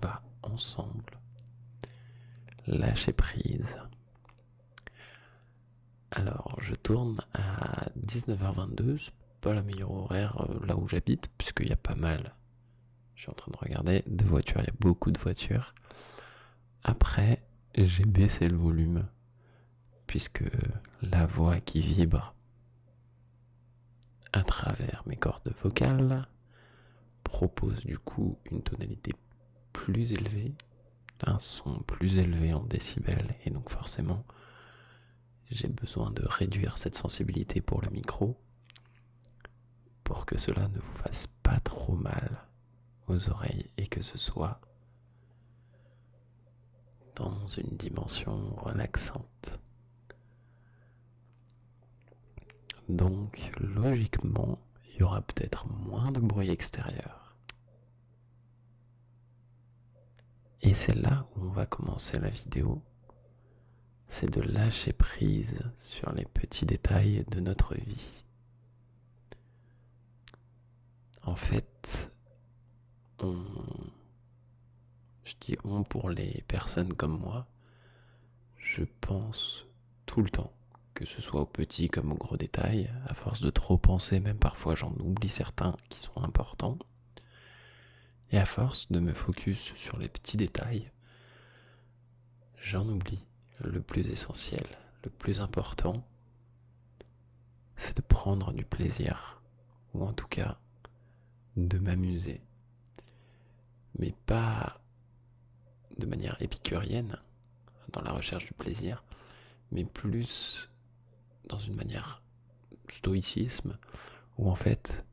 va ensemble lâcher prise. Alors, je tourne à 19h22, c'est pas la meilleure horaire là où j'habite, puisqu'il y a pas mal, je suis en train de regarder, de voitures, il y a beaucoup de voitures. Après, j'ai baissé le volume, puisque la voix qui vibre à travers mes cordes vocales propose du coup une tonalité plus élevée, un son plus élevé en décibels, et donc forcément j'ai besoin de réduire cette sensibilité pour le micro pour que cela ne vous fasse pas trop mal aux oreilles et que ce soit dans une dimension relaxante. Donc logiquement, il y aura peut-être moins de bruit extérieur. Et c'est là où on va commencer la vidéo, c'est de lâcher prise sur les petits détails de notre vie. En fait, je dis on pour les personnes comme moi, je pense tout le temps, que ce soit aux petits comme aux gros détails. À force de trop penser, même parfois j'en oublie certains qui sont importants. Et à force de me focus sur les petits détails, j'en oublie le plus essentiel, le plus important, c'est de prendre du plaisir, ou en tout cas de m'amuser. Mais pas de manière épicurienne, dans la recherche du plaisir, mais plus dans une manière stoïcisme, où en fait,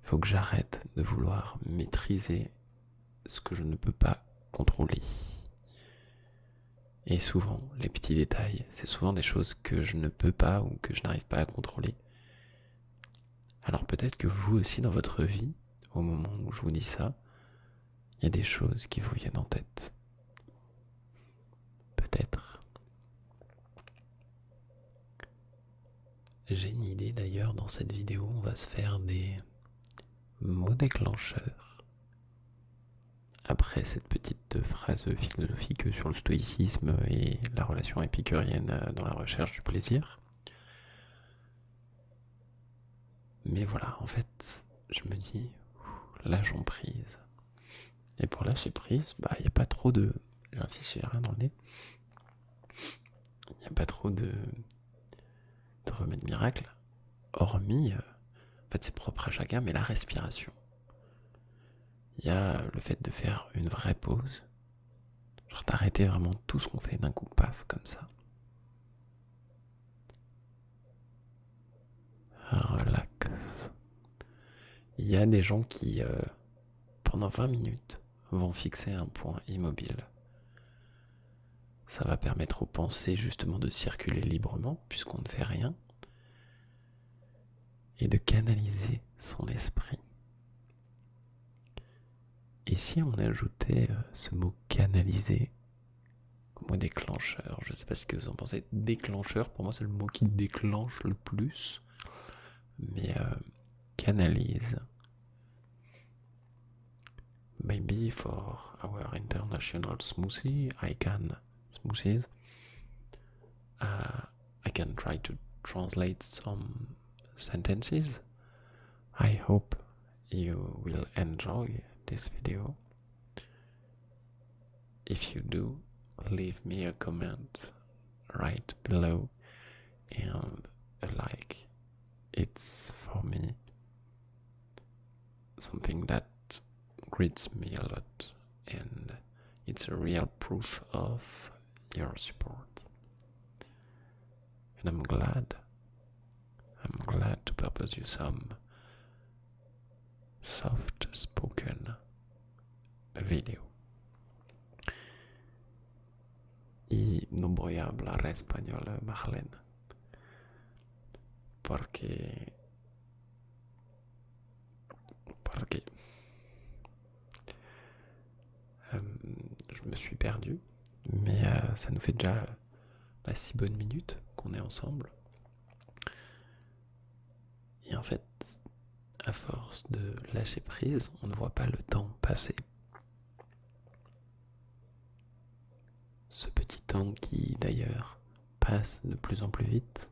il faut que j'arrête de vouloir maîtriser ce que je ne peux pas contrôler. Et souvent, les petits détails, c'est souvent des choses que je ne peux pas ou que je n'arrive pas à contrôler. Alors peut-être que vous aussi dans votre vie, au moment où je vous dis ça, il y a des choses qui vous viennent en tête. Peut-être. J'ai une idée d'ailleurs, dans cette vidéo, on va se faire des mots déclencheurs. Après cette petite phrase philosophique sur le stoïcisme et la relation épicurienne dans la recherche du plaisir. Mais voilà, en fait, je me dis, lâchons prise. Et pour lâcher prise, il n'y a pas trop de... J'ai un fistule dans le nez. Il n'y a pas trop de remède miracle, hormis, en fait c'est propre à chacun, mais la respiration. Il y a le fait de faire une vraie pause, genre d'arrêter vraiment tout ce qu'on fait d'un coup, paf, comme ça. Relax. Il y a des gens qui, pendant 20 minutes, vont fixer un point immobile. Ça va permettre aux pensées justement de circuler librement, puisqu'on ne fait rien, et de canaliser son esprit. Et si on ajoutait ce mot canaliser, mot déclencheur, je ne sais pas ce que vous en pensez. Déclencheur, pour moi c'est le mot qui déclenche le plus, mais canalise. Maybe for our international smoothies, I can try to translate some sentences. I hope you will enjoy this video. If you do, leave me a comment right below and a like. It's for me something that greets me a lot, and it's a real proof of your support. And I'm glad to propose you some soft spoken video. Y no voy a hablar español, Marlene, porque je me suis perdu, mais ça nous fait déjà 6 bonnes minutes qu'on est ensemble. Et en fait, à force de lâcher prise, on ne voit pas le temps passer. ce petit temps qui d'ailleurs passe de plus en plus vite.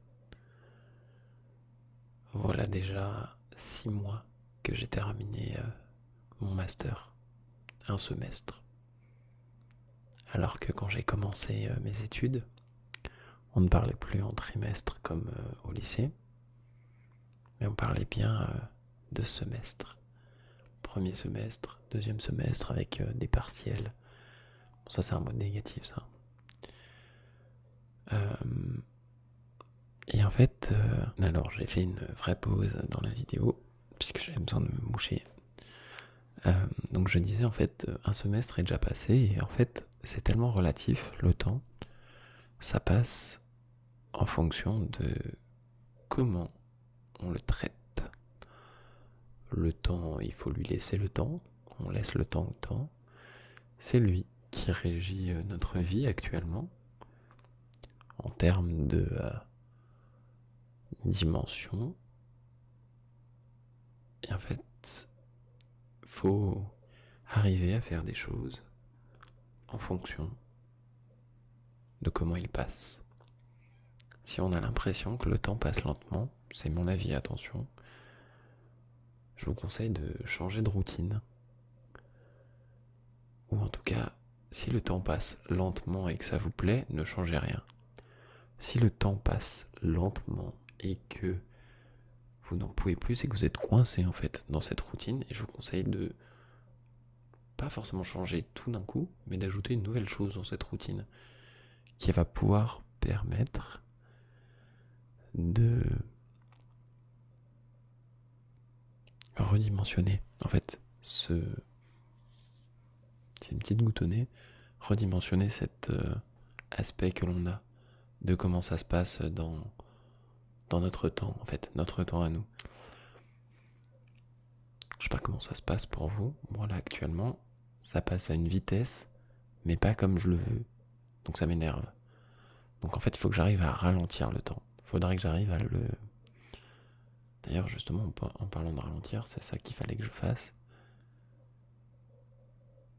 Voilà déjà 6 mois que j'ai terminé mon master, un semestre. Alors que quand j'ai commencé mes études, on ne parlait plus en trimestre comme au lycée, mais on parlait bien de semestre. Premier semestre, deuxième semestre avec des partiels. Bon, ça c'est un mot négatif ça. Et en fait, alors j'ai fait une vraie pause dans la vidéo, puisque j'avais besoin de me moucher. Donc je disais en fait, un semestre est déjà passé, et en fait c'est tellement relatif le temps, ça passe en fonction de comment on le traite. Le temps, il faut lui laisser le temps, on laisse le temps au temps. C'est lui qui régit notre vie actuellement, en termes de dimension. Et en fait, faut arriver à faire des choses en fonction de comment il passe. Si on a l'impression que le temps passe lentement, c'est mon avis, attention, je vous conseille de changer de routine. Ou en tout cas, si le temps passe lentement et que ça vous plaît, ne changez rien. Si le temps passe lentement et que vous n'en pouvez plus, c'est que vous êtes coincé en fait dans cette routine, et je vous conseille de pas forcément changer tout d'un coup, mais d'ajouter une nouvelle chose dans cette routine qui va pouvoir permettre de redimensionner en fait c'est une petite goutte au nez, redimensionner cet aspect que l'on a de comment ça se passe dans notre temps, en fait, notre temps à nous. Je sais pas comment ça se passe pour vous, moi là actuellement, ça passe à une vitesse, mais pas comme je le veux, donc ça m'énerve. Donc en fait, il faut que j'arrive à ralentir le temps. Il faudrait que j'arrive à le... D'ailleurs, justement, en parlant de ralentir, c'est ça qu'il fallait que je fasse.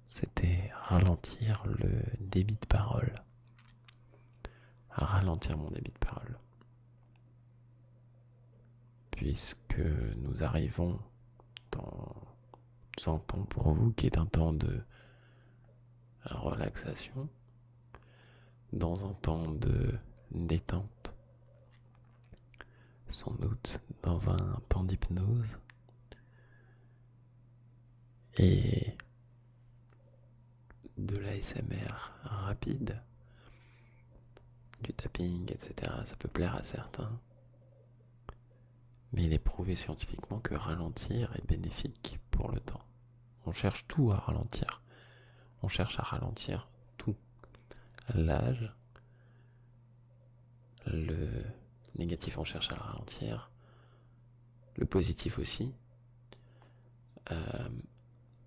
C'était ralentir le débit de parole. Ralentir mon débit de parole. Puisque nous arrivons dans un temps pour vous qui est un temps de relaxation, dans un temps de détente, sans doute dans un temps d'hypnose, et de l'ASMR rapide, du tapping, etc. Ça peut plaire à certains, mais il est prouvé scientifiquement que ralentir est bénéfique pour le temps. On cherche tout à ralentir. On cherche à ralentir tout. L'âge, le négatif, on cherche à le ralentir. Le positif aussi.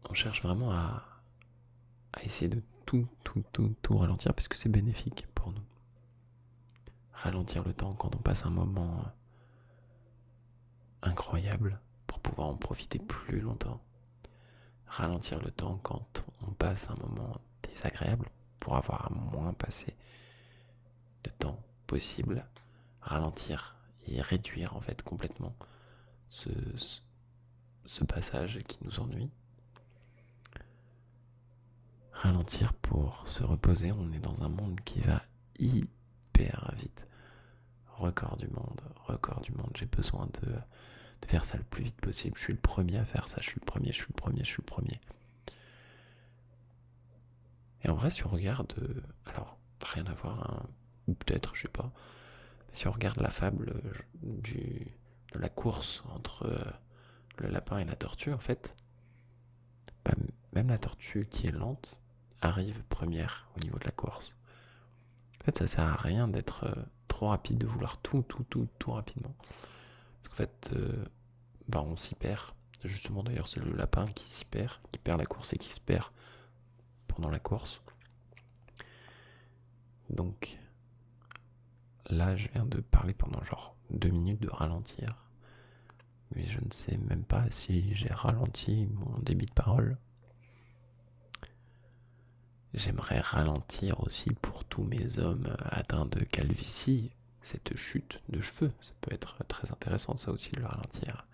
On cherche vraiment à essayer de tout ralentir parce que c'est bénéfique pour nous. Ralentir le temps quand on passe un moment incroyable pour pouvoir en profiter plus longtemps. Ralentir le temps quand on passe un moment désagréable pour avoir moins passé de temps possible. Ralentir et réduire en fait complètement ce passage qui nous ennuie. Ralentir pour se reposer, on est dans un monde qui va hyper vite. Record du monde, j'ai besoin de faire ça le plus vite possible. Je suis le premier à faire ça, je suis le premier. Et en vrai, si on regarde, alors rien à voir, hein, ou peut-être, je sais pas, mais si on regarde la fable de la course entre le lapin et la tortue, en fait, bah, même la tortue qui est lente arrive première au niveau de la course. En fait, ça sert à rien d'être trop rapide, de vouloir tout rapidement. Parce qu'en fait, on s'y perd. Justement, d'ailleurs, c'est le lapin qui s'y perd, qui perd la course et qui se perd pendant la course. Donc, là, je viens de parler pendant genre 2 minutes de ralentir. Mais je ne sais même pas si j'ai ralenti mon débit de parole. j'aimerais ralentir aussi pour tous mes hommes atteints de calvitie, cette chute de cheveux. Ça peut être très intéressant ça aussi de le ralentir.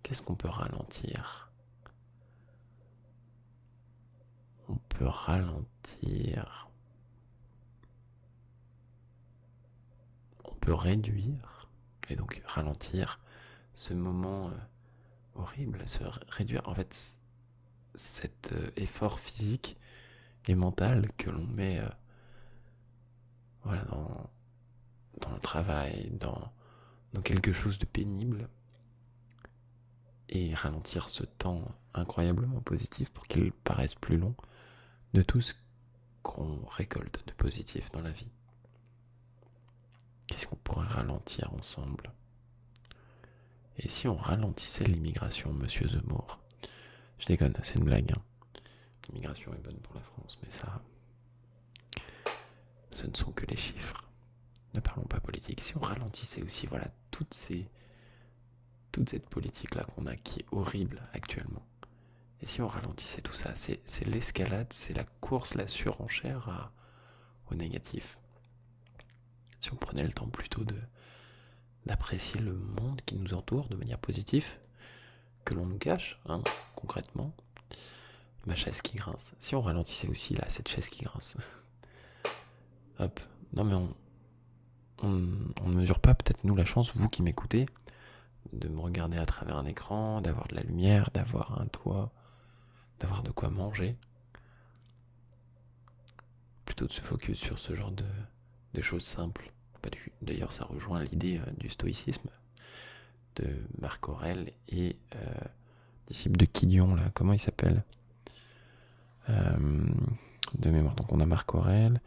Qu'est-ce qu'on peut ralentir? On peut ralentir. On peut réduire. Et donc ralentir ce moment horrible, se réduire. En fait, cet effort physique et mental que l'on met voilà, dans le travail, dans quelque chose de pénible, et ralentir ce temps incroyablement positif pour qu'il paraisse plus long de tout ce qu'on récolte de positif dans la vie. Qu'est-ce qu'on pourrait ralentir ensemble? Et si on ralentissait l'immigration, monsieur Zemmour? Je déconne, c'est une blague. L'immigration est bonne pour la France, mais ça, ce ne sont que les chiffres. Ne parlons pas politique. Si on ralentissait aussi, voilà, toute cette politique-là qu'on a, qui est horrible actuellement. Et si on ralentissait tout ça, c'est l'escalade, c'est la course, la surenchère au négatif. Si on prenait le temps plutôt d'apprécier le monde qui nous entoure de manière positive, que l'on nous cache, concrètement. Ma chaise qui grince. Si on ralentissait aussi là, cette chaise qui grince. Hop. Non mais on ne mesure pas, peut-être nous, la chance, vous qui m'écoutez, de me regarder à travers un écran, d'avoir de la lumière, d'avoir un toit, d'avoir de quoi manger. Plutôt de se focus sur ce genre de choses simples. D'ailleurs, ça rejoint l'idée du stoïcisme de Marc Aurèle et disciple de Quidion, là, comment il s'appelle de mémoire. Donc on a Marc Aurèle,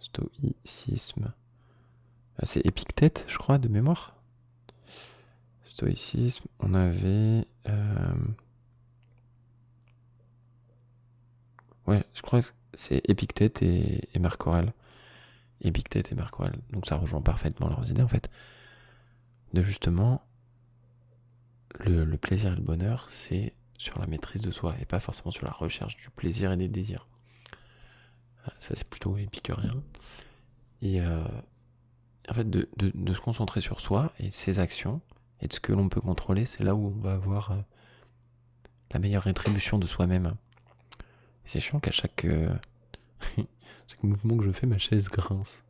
stoïcisme. C'est Épictète, je crois, de mémoire. Stoïcisme, on avait... Ouais, je crois que c'est Épictète et Marc Aurèle. Épictète et Marc Aurèle. Donc ça rejoint parfaitement leurs idées, en fait. De justement, le plaisir et le bonheur, c'est sur la maîtrise de soi et pas forcément sur la recherche du plaisir et des désirs. Ça, c'est plutôt épicurien. Et en fait, de se concentrer sur soi et ses actions et de ce que l'on peut contrôler, c'est là où on va avoir la meilleure rétribution de soi-même. Et c'est chiant qu'à chaque mouvement que je fais, ma chaise grince.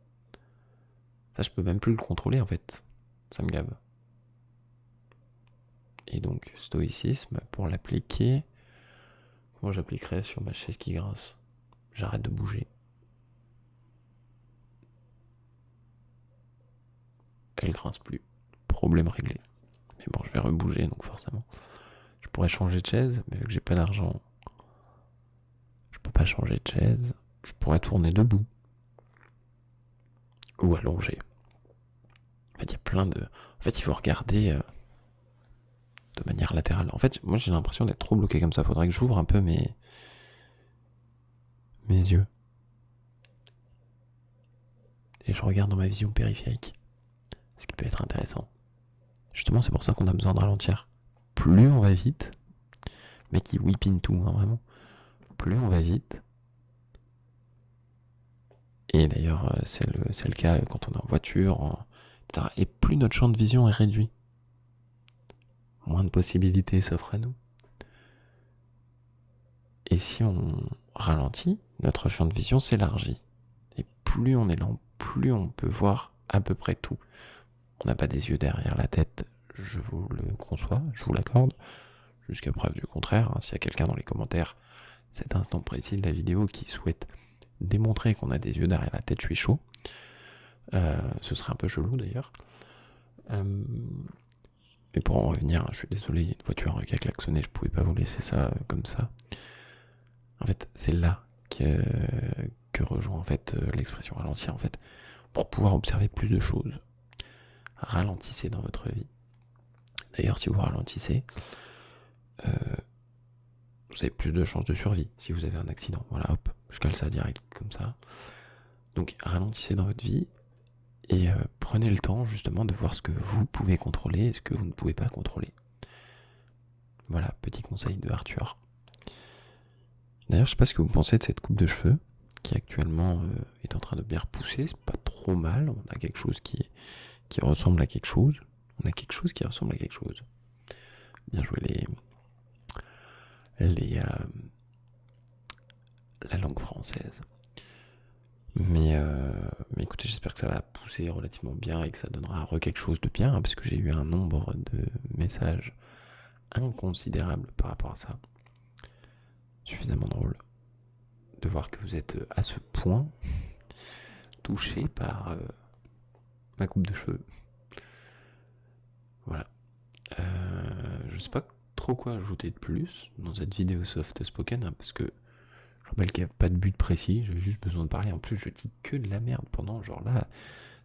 Ça, je peux même plus le contrôler, en fait. Ça me gave. Et donc, stoïcisme, pour l'appliquer, comment j'appliquerais sur ma chaise qui grince? J'arrête de bouger. Elle grince plus. Problème réglé. Mais bon, je vais rebouger, donc forcément. Je pourrais changer de chaise, mais vu que j'ai pas d'argent, je peux pas changer de chaise. Je pourrais tourner debout. Ou allonger. En fait, il y a plein de... En fait, il faut regarder de manière latérale. En fait, moi, j'ai l'impression d'être trop bloqué comme ça. Faudrait que j'ouvre un peu mes yeux. Et je regarde dans ma vision périphérique. Ce qui peut être intéressant. Justement, c'est pour ça qu'on a besoin de ralentir. Plus on va vite, mec qui whippine tout, vraiment. Plus on va vite. Et d'ailleurs, c'est le cas quand on est en voiture, etc. Et plus notre champ de vision est réduit. Moins de possibilités s'offrent à nous. Et si on ralentit, notre champ de vision s'élargit. Et plus on est lent, plus on peut voir à peu près tout. On n'a pas des yeux derrière la tête, je vous le conçois, je vous l'accorde. Jusqu'à preuve du contraire, s'il y a quelqu'un dans les commentaires, cet instant précis de la vidéo, qui souhaite démontrer qu'on a des yeux derrière la tête, je suis chaud. Ce serait un peu chelou d'ailleurs. Mais pour en revenir, je suis désolé, il y a une voiture qui a klaxonné, je pouvais pas vous laisser ça comme ça. En fait, c'est là que rejoint en fait l'expression ralentir, en fait, pour pouvoir observer plus de choses. Ralentissez dans votre vie. D'ailleurs, si vous ralentissez, vous avez plus de chances de survie si vous avez un accident. Voilà, hop, je cale ça direct comme ça. Donc ralentissez dans votre vie et prenez le temps justement de voir ce que vous pouvez contrôler et ce que vous ne pouvez pas contrôler. Voilà, petit conseil de Arthur. D'ailleurs, je sais pas ce que vous pensez de cette coupe de cheveux. qui actuellement est en train de bien repousser, c'est pas trop mal, on a quelque chose qui ressemble à quelque chose. On a quelque chose qui ressemble à quelque chose. Bien joué la langue française. Mais écoutez, j'espère que ça va pousser relativement bien et que ça donnera quelque chose de bien, parce que j'ai eu un nombre de messages inconsidérable par rapport à ça. Suffisamment drôle de voir que vous êtes à ce point touché par ma coupe de cheveux. Voilà. Je sais pas trop quoi ajouter de plus dans cette vidéo soft spoken, hein, parce que je rappelle qu'il n'y a pas de but précis, j'ai juste besoin de parler. En plus, je dis que de la merde pendant, genre là,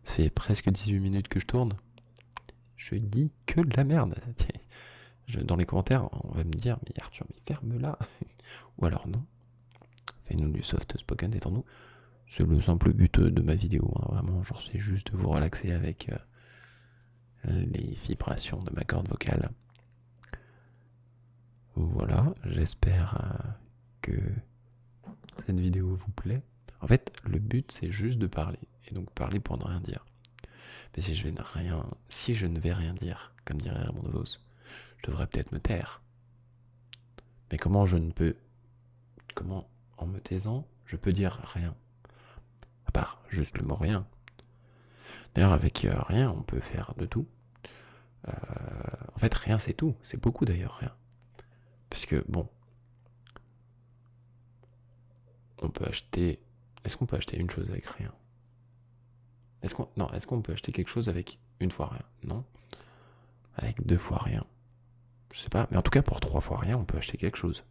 c'est presque 18 minutes que je tourne. Je dis que de la merde. Dans les commentaires, on va me dire, mais Arthur, mais ferme-la. Ou alors non. Fais-nous du soft spoken, détends-nous. C'est le simple but de ma vidéo, hein, vraiment, genre c'est juste de vous relaxer avec les vibrations de ma corde vocale. Voilà, j'espère que cette vidéo vous plaît. En fait, le but c'est juste de parler, et donc parler pour ne rien dire. Mais si je ne vais rien dire, comme dirait Raymond DeVos, je devrais peut-être me taire. Mais comment en me taisant, je peux dire rien? À part juste le mot rien. D'ailleurs, avec rien, on peut faire de tout. En fait, rien, c'est tout. C'est beaucoup d'ailleurs, rien. Parce que, bon, on peut acheter... Est-ce qu'on peut acheter une chose avec rien? Est-ce qu'on peut acheter quelque chose avec une fois rien? Non. Avec 2 fois rien? Je sais pas. Mais en tout cas, pour 3 fois rien, on peut acheter quelque chose.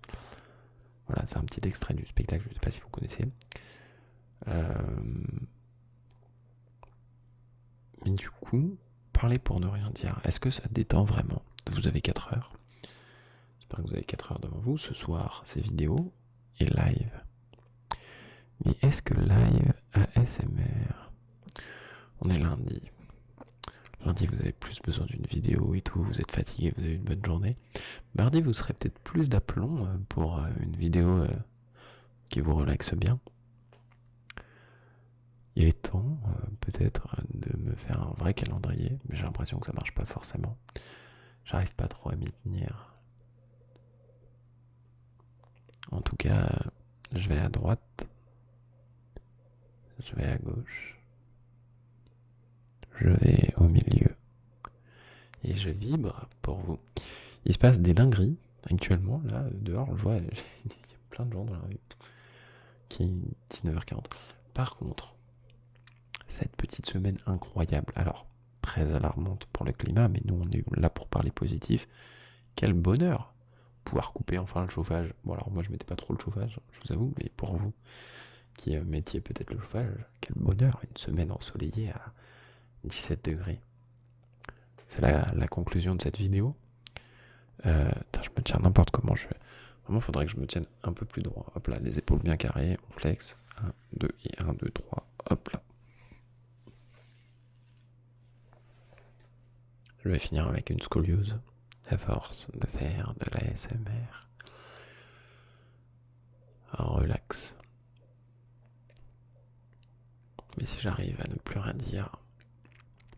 Voilà, c'est un petit extrait du spectacle, je ne sais pas si vous connaissez. Mais du coup, parler pour ne rien dire, est-ce que ça détend vraiment? Vous avez 4 heures. J'espère que vous avez 4 heures devant vous. Ce soir, c'est vidéo et live. Mais est-ce que live ASMR? On est lundi. Lundi, vous avez plus besoin d'une vidéo et tout, vous êtes fatigué, vous avez une bonne journée. Mardi, vous serez peut-être plus d'aplomb pour une vidéo qui vous relaxe bien. Il est temps, peut-être, de me faire un vrai calendrier, mais j'ai l'impression que ça marche pas forcément. J'arrive pas trop à m'y tenir. En tout cas, je vais à droite, je vais à gauche, je vais au milieu, et je vibre pour vous. Il se passe des dingueries, actuellement, là, dehors, je vois, il y a plein de gens dans la rue, qui est 19h40. Par contre, cette petite semaine incroyable, alors très alarmante pour le climat, mais nous on est là pour parler positif. Quel bonheur pouvoir couper enfin le chauffage. Bon alors moi je mettais pas trop le chauffage, je vous avoue, mais pour vous qui mettiez peut-être le chauffage, quel bonheur, une semaine ensoleillée à 17 degrés. C'est la conclusion de cette vidéo. Je me tiens n'importe comment, vraiment faudrait que je me tienne un peu plus droit. Hop là, les épaules bien carrées, on flex. 1, 2 et 1, 2, 3, hop là. Je vais finir avec une scoliose, à force de faire de la ASMR. Relax. Mais si j'arrive à ne plus rien dire,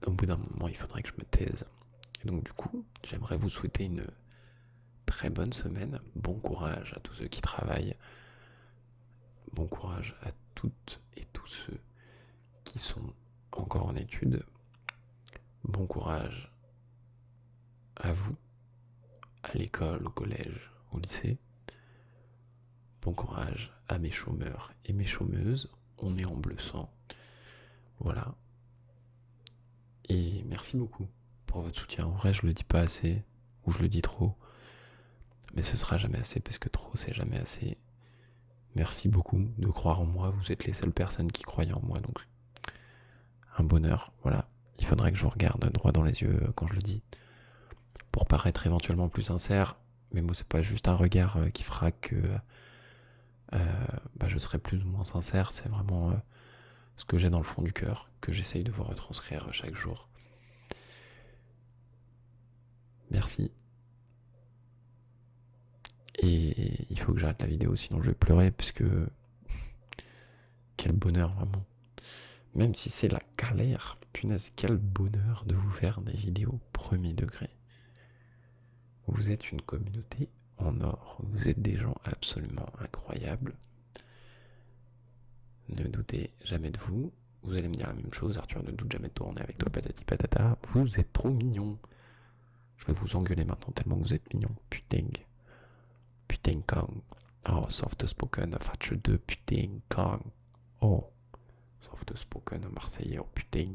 au bout d'un moment, il faudrait que je me taise. Et donc du coup, j'aimerais vous souhaiter une très bonne semaine. Bon courage à tous ceux qui travaillent. Bon courage à toutes et tous ceux qui sont encore en études. Bon courage à vous, à l'école, au collège, au lycée. Bon courage à mes chômeurs et mes chômeuses. On est en bleu sang. Voilà. Et merci beaucoup pour votre soutien. En vrai, je le dis pas assez, ou je le dis trop. Mais ce sera jamais assez, parce que trop, c'est jamais assez. Merci beaucoup de croire en moi. Vous êtes les seules personnes qui croyaient en moi. Donc, un bonheur. Voilà. Il faudrait que je vous regarde droit dans les yeux quand je le dis. Pour paraître éventuellement plus sincère. Mais moi, c'est pas juste un regard qui fera que je serai plus ou moins sincère. C'est vraiment ce que j'ai dans le fond du cœur, que j'essaye de vous retranscrire chaque jour. Merci. Et il faut que j'arrête la vidéo, sinon je vais pleurer, parce que Quel bonheur, vraiment. Même si c'est la galère, punaise, quel bonheur de vous faire des vidéos premier degré. Vous êtes une communauté en or, vous êtes des gens absolument incroyables. Ne doutez jamais de vous. Vous allez me dire la même chose, Arthur, ne doute jamais de tourner avec toi, patati patata. Vous êtes trop mignon. Je vais vous engueuler maintenant tellement vous êtes mignon. Putain. Putain Kong. Oh, soft spoken of Arthur 2, putain Kong. Oh, soft spoken marseillais, oh putain.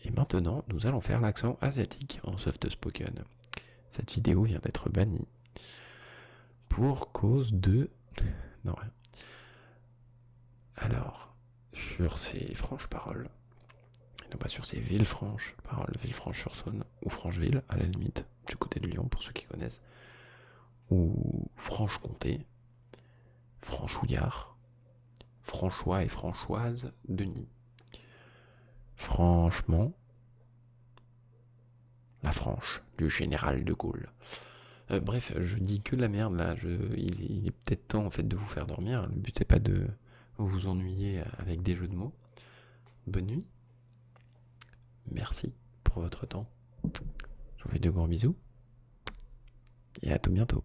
Et maintenant, nous allons faire l'accent asiatique en soft spoken. Cette vidéo vient d'être bannie pour cause de... Non, rien. Alors, sur ces franches paroles, et non pas sur ces Villefranches paroles, Villefranche-sur-Saône, ou Francheville, à la limite, du côté de Lyon, pour ceux qui connaissent, ou Franche-Comté, Franchouillard, François et Françoise, Denis. Franchement, la Franche, du général de Gaulle. Bref, je dis que de la merde là, il est peut-être temps en fait de vous faire dormir. Le but c'est pas de vous ennuyer avec des jeux de mots. Bonne nuit. Merci pour votre temps. Je vous fais de gros bisous. Et à tout bientôt.